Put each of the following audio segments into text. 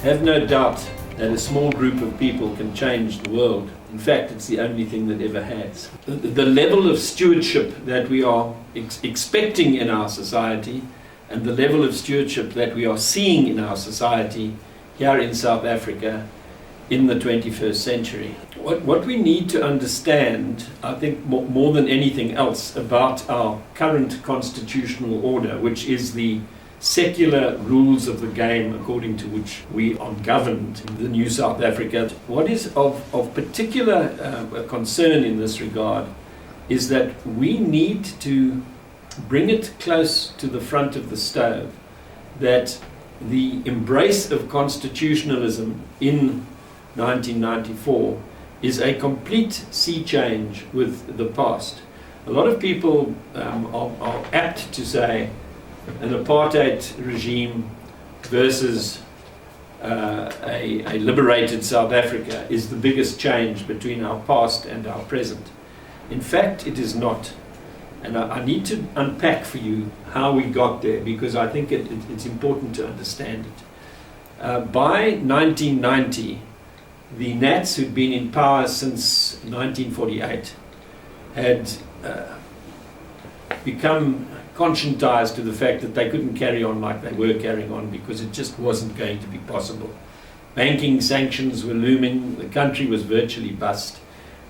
Have no doubt that a small group of people can change the world. In fact, it's the only thing that ever has. The level of stewardship that we are expecting in our society, and the level of stewardship that we are seeing in our society here in South Africa in the 21st century. What we need to understand, I think more than anything else, about our current constitutional order, which is the secular rules of the game according to which we are governed in the new South Africa. What is of particular concern in this regard is that we need to bring it close to the front of the stove that the embrace of constitutionalism in 1994 is a complete sea change with the past. A lot of people are apt to say an apartheid regime versus a liberated South Africa is the biggest change between our past and our present. In fact, it is not. And I need to unpack for you how we got there, because I think it's important to understand it. By 1990, the Nats, who'd been in power since 1948, had become conscientized to the fact that they couldn't carry on like they were carrying on, because it just wasn't going to be possible. Banking sanctions were looming, the country was virtually bust.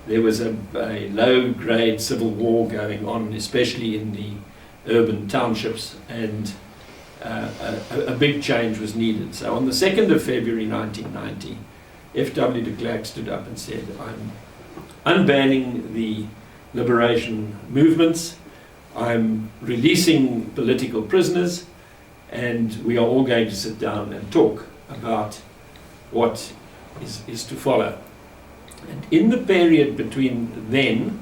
There was a low-grade civil war going on, especially in the urban townships, and a big change was needed. So on the 2nd of February 1990, F.W. de Klerk stood up and said, I'm unbanning the liberation movements, I'm releasing political prisoners, and we are all going to sit down and talk about what is to follow. And in the period between then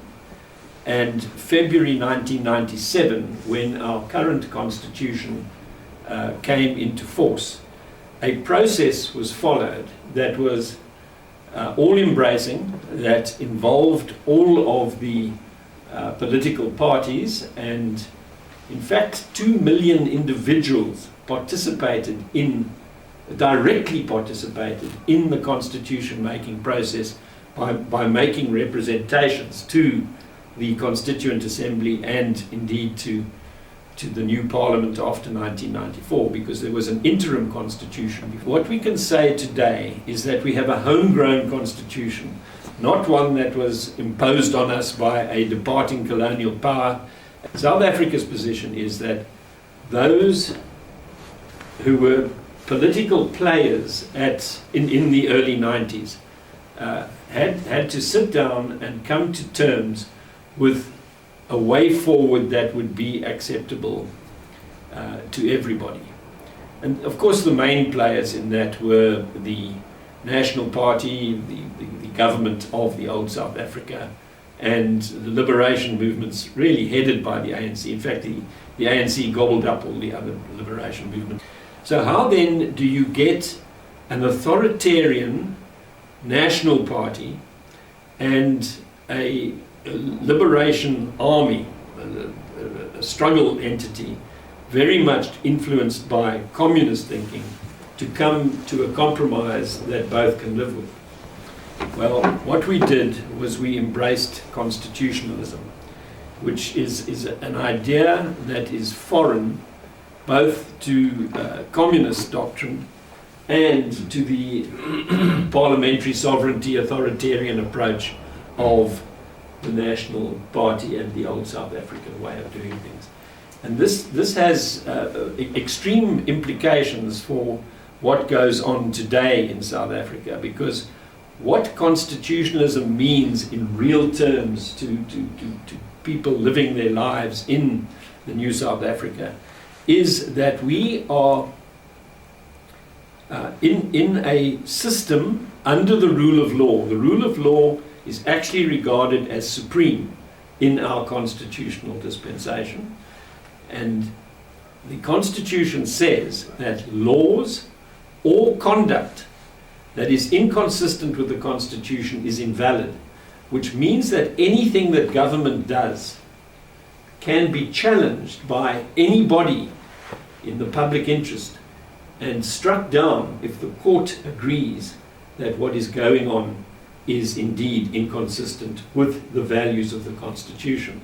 and February 1997, when our current constitution came into force, a process was followed that was all-embracing, that involved all of the political parties, and in fact 2 million individuals directly participated in the constitution making process by making representations to the Constituent Assembly and indeed to the new Parliament after 1994, because there was an interim constitution. What we can say today is that we have a homegrown constitution, not one that was imposed on us by a departing colonial power. South Africa's position is that those who were political players in the early 90s had to sit down and come to terms with a way forward that would be acceptable to everybody. And of course the main players in that were the National Party, the government of the old South Africa, and the liberation movements really headed by the ANC. In fact, the ANC gobbled up all the other liberation movements. So how then do you get an authoritarian National Party and a liberation army, a struggle entity, very much influenced by communist thinking, to come to a compromise that both can live with? Well, what we did was we embraced constitutionalism, which is an idea that is foreign both to communist doctrine and to the parliamentary sovereignty authoritarian approach of the National Party and the old South African way of doing things. And this has extreme implications for what goes on today in South Africa, because what constitutionalism means in real terms to people living their lives in the new South Africa is that we are in a system under the rule of law. The rule of law is actually regarded as supreme in our constitutional dispensation. And the Constitution says that laws or conduct that is inconsistent with the Constitution is invalid, which means that anything that government does can be challenged by anybody in the public interest and struck down if the court agrees that what is going on is indeed inconsistent with the values of the Constitution.